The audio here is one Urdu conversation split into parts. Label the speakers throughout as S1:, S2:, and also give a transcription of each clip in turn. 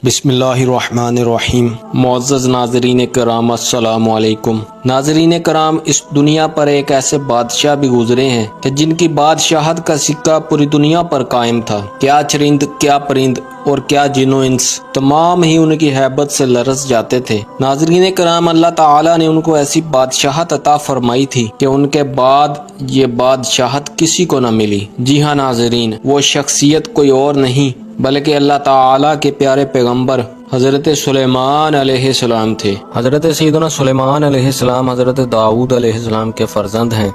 S1: بسم اللہ الرحمن الرحیم۔ معزز ناظرین کرام السلام علیکم۔ ناظرین کرام، اس دنیا پر ایک ایسے بادشاہ بھی گزرے ہیں کہ جن کی بادشاہت کا سکہ پوری دنیا پر قائم تھا۔ کیا چرند، کیا پرند اور کیا جن و انس، تمام ہی ان کی ہیبت سے لرز جاتے تھے۔ ناظرین کرام، اللہ تعالیٰ نے ان کو ایسی بادشاہت عطا فرمائی تھی کہ ان کے بعد یہ بادشاہت کسی کو نہ ملی۔ جی ہاں ناظرین، وہ شخصیت کوئی اور نہیں بلکہ اللہ تعالیٰ کے پیارے پیغمبر حضرت سلیمان علیہ السلام تھے۔ حضرت سیدنا سلیمان علیہ السلام حضرت داؤد علیہ السلام کے فرزند ہیں۔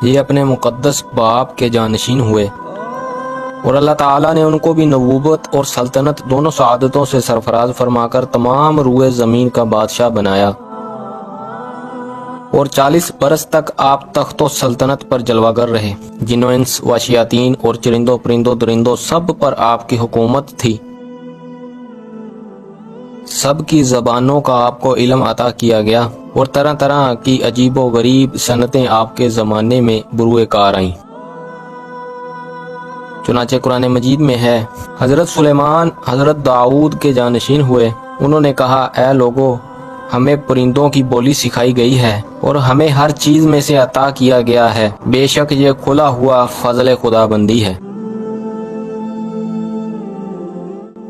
S1: یہ اپنے مقدس باپ کے جانشین ہوئے اور اللہ تعالیٰ نے ان کو بھی نبوت اور سلطنت دونوں سعادتوں سے سرفراز فرما کر تمام روئے زمین کا بادشاہ بنایا، اور 40 برس تک آپ تخت و سلطنت پر جلوہ گر رہے۔ جن و انس و شیاطین اور چرندوں پرندوں درندوں سب پر آپ کی حکومت تھی۔ سب کی زبانوں کا آپ کو علم عطا کیا گیا اور طرح طرح کی عجیب و غریب صنعتیں آپ کے زمانے میں بروئے کار آئیں۔ چنانچہ قرآن مجید میں ہے، حضرت سلیمان حضرت داؤد کے جانشین ہوئے۔ انہوں نے کہا، اے لوگو، ہمیں پرندوں کی بولی سکھائی گئی ہے اور ہمیں ہر چیز میں سے عطا کیا گیا ہے، بے شک یہ کھلا ہوا فضل خدا بندی ہے۔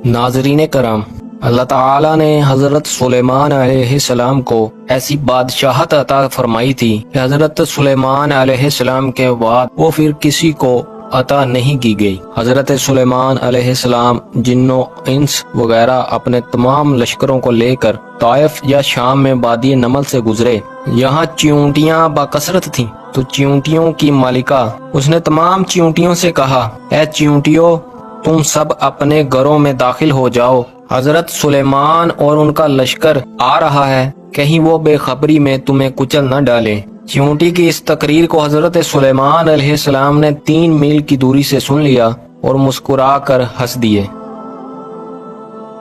S1: ناظرین کرام، اللہ تعالیٰ نے حضرت سلیمان علیہ السلام کو ایسی بادشاہت عطا فرمائی تھی کہ حضرت سلیمان علیہ السلام کے بعد وہ پھر کسی کو عطا نہیں کی گئی۔ حضرت سلیمان علیہ السلام جن و انس وغیرہ اپنے تمام لشکروں کو لے کر طائف یا شام میں وادی نمل سے گزرے۔ یہاں چیونٹیاں بکثرت تھیں، تو چیونٹیوں کی مالکہ اس نے تمام چیونٹیوں سے کہا، اے چیونٹیوں، تم سب اپنے گھروں میں داخل ہو جاؤ، حضرت سلیمان اور ان کا لشکر آ رہا ہے، کہیں وہ بے خبری میں تمہیں کچل نہ ڈالے۔ چیونٹی کی اس تقریر کو حضرت سلیمان علیہ السلام نے 3 میل کی دوری سے سن لیا اور مسکرا کر ہنس دیے۔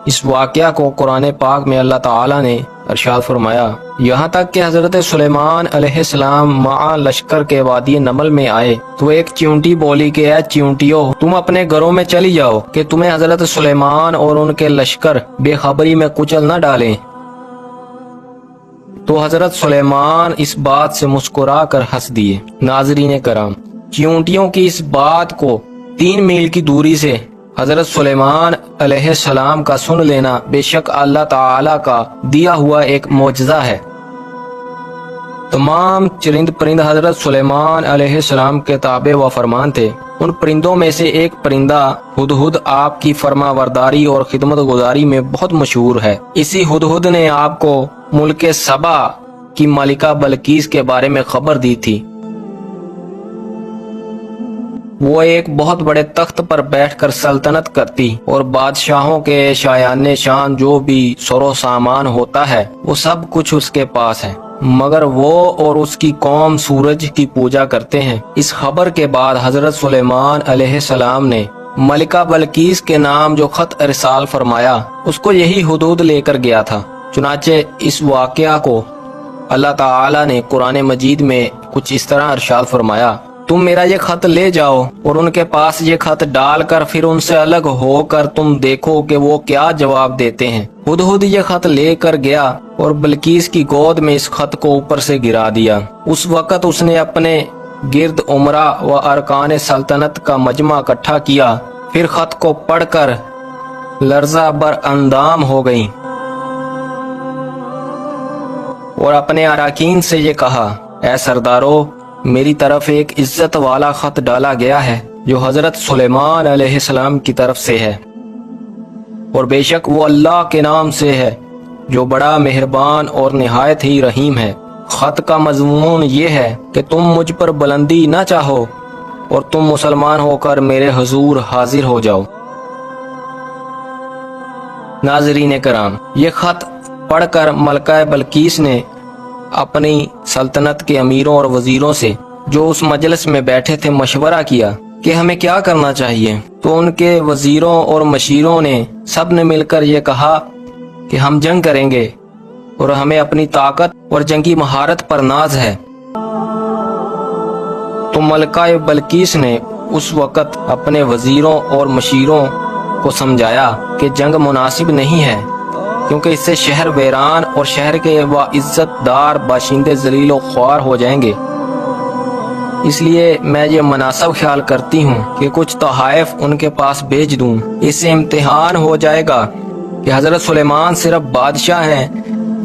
S1: اس واقعہ کو قرآن پاک میں اللہ تعالیٰ نے ارشاد فرمایا، یہاں تک کہ حضرت سلیمان علیہ السلام مع لشکر کے وادی نمل میں آئے تو ایک چیونٹی بولی کہ اے چیونٹیوں، تم اپنے گھروں میں چلی جاؤ کہ تمہیں حضرت سلیمان اور ان کے لشکر بے خبری میں کچل نہ ڈالیں۔ تو حضرت سلیمان اس بات سے مسکرا کر ہنس دیے۔ ناظرین کرام، چیونٹیوں کی اس بات کو 3 میل کی دوری سے حضرت سلیمان علیہ السلام کا سن لینا بے شک اللہ تعالیٰ کا دیا ہوا ایک معجزہ ہے۔ تمام چرند پرند حضرت سلیمان علیہ السلام کے تابع و فرمان تھے۔ ان پرندوں میں سے ایک پرندہ ہدہد آپ کی فرما برداری اور خدمت گزاری میں بہت مشہور ہے۔ اسی ہدہد نے آپ کو ملک سبا کی ملکہ بلقیس کے بارے میں خبر دی تھی۔ وہ ایک بہت بڑے تخت پر بیٹھ کر سلطنت کرتی اور بادشاہوں کے شایان شان جو بھی سر و سامان ہوتا ہے وہ سب کچھ اس کے پاس ہے، مگر وہ اور اس کی قوم سورج کی پوجا کرتے ہیں۔ اس خبر کے بعد حضرت سلیمان علیہ السلام نے ملکہ بلقیس کے نام جو خط ارسال فرمایا، اس کو یہی ہدہد لے کر گیا تھا۔ چنانچہ اس واقعہ کو اللہ تعالیٰ نے قرآن مجید میں کچھ اس طرح ارشاد فرمایا، تم میرا یہ خط لے جاؤ اور ان کے پاس یہ خط ڈال کر پھر ان سے الگ ہو کر تم دیکھو کہ وہ کیا جواب دیتے ہیں۔ ہدہد یہ خط لے کر گیا اور بلقیس کی گود میں اس خط کو اوپر سے گرا دیا۔ اس وقت اس نے اپنے گرد عمرہ و ارکان سلطنت کا مجمع اکٹھا کیا، پھر خط کو پڑھ کر لرزہ بر اندام ہو گئی اور اپنے اراکین سے یہ کہا، اے سردارو، میری طرف ایک عزت والا خط ڈالا گیا ہے جو حضرت سلیمان علیہ السلام کی طرف سے ہے، اور بے شک وہ اللہ کے نام سے ہے جو بڑا مہربان اور نہایت ہی رحیم ہے۔ خط کا مضمون یہ ہے کہ تم مجھ پر بلندی نہ چاہو اور تم مسلمان ہو کر میرے حضور حاضر ہو جاؤ۔ ناظرین کرام، یہ خط پڑھ کر ملکہ بلقیس نے اپنی سلطنت کے امیروں اور وزیروں سے جو اس مجلس میں بیٹھے تھے مشورہ کیا کہ ہمیں کیا کرنا چاہیے۔ تو ان کے وزیروں اور مشیروں نے سب نے مل کر یہ کہا کہ ہم جنگ کریں گے اور ہمیں اپنی طاقت اور جنگی مہارت پر ناز ہے۔ تو ملکہ بلقیس نے اس وقت اپنے وزیروں اور مشیروں کو سمجھایا کہ جنگ مناسب نہیں ہے، کیونکہ اس سے شہر ویران اور شہر کے باعزت دار باشندے ذلیل و خوار ہو جائیں گے۔ اس لیے میں یہ مناسب خیال کرتی ہوں کہ کچھ تحائف ان کے پاس بھیج دوں۔ اس سے امتحان ہو جائے گا کہ حضرت سلیمان صرف بادشاہ ہیں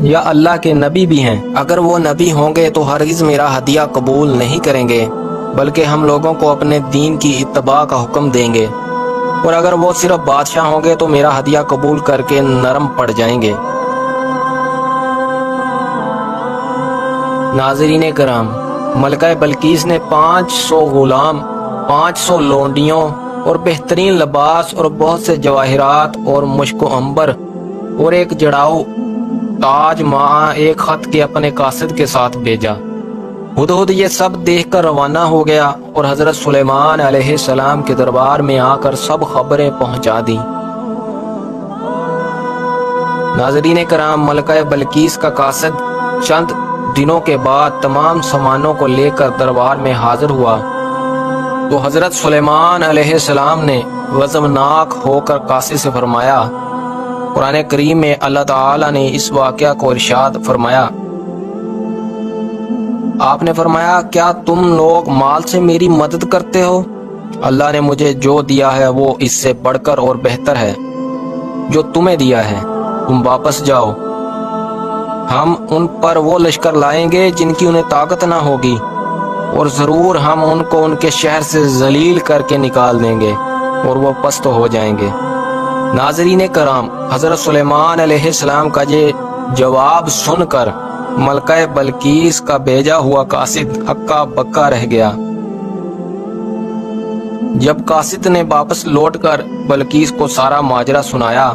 S1: یا اللہ کے نبی بھی ہیں۔ اگر وہ نبی ہوں گے تو ہرگز میرا ہدیہ قبول نہیں کریں گے، بلکہ ہم لوگوں کو اپنے دین کی اتباع کا حکم دیں گے، اور اگر وہ صرف بادشاہ ہوں گے تو میرا ہدیہ قبول کر کے نرم پڑ جائیں گے۔ ناظرین کرام، ملکہ بلقیس نے 500 غلام، 500 لونڈیوں اور بہترین لباس اور بہت سے جواہرات اور مشک و عنبر اور ایک جڑاؤ تاج مع ایک خط کے اپنے قاصد کے ساتھ بھیجا۔ ہدہد یہ سب دیکھ کر روانہ ہو گیا اور حضرت سلیمان علیہ السلام کے دربار میں آ کر سب خبریں پہنچا دیں۔ ناظرین کرام، ملکہ بلقیس کا قاصد چند دنوں کے بعد تمام سامانوں کو لے کر دربار میں حاضر ہوا تو حضرت سلیمان علیہ السلام نے غضبناک ہو کر قاصد سے فرمایا۔ قرآن کریم میں اللہ تعالی نے اس واقعہ کو ارشاد فرمایا، آپ نے فرمایا کیا تم لوگ مال سے میری مدد کرتے ہو؟ اللہ نے مجھے جو دیا ہے وہ اس سے بڑھ کر اور بہتر ہے جو تمہیں دیا ہے، تم واپس جاؤ۔ ہم ان پر وہ لشکر لائیں گے جن کی انہیں طاقت نہ ہوگی، اور ضرور ہم ان کو ان کے شہر سے ذلیل کر کے نکال دیں گے اور وہ پست ہو جائیں گے۔ ناظرین کرام، حضرت سلیمان علیہ السلام کا یہ جواب سن کر ملکہ بلقیس کا بھیجا ہوا قاصد ہکا بکا رہ گیا۔ جب قاصد نے واپس لوٹ کر بلقیس کو سارا ماجرا سنایا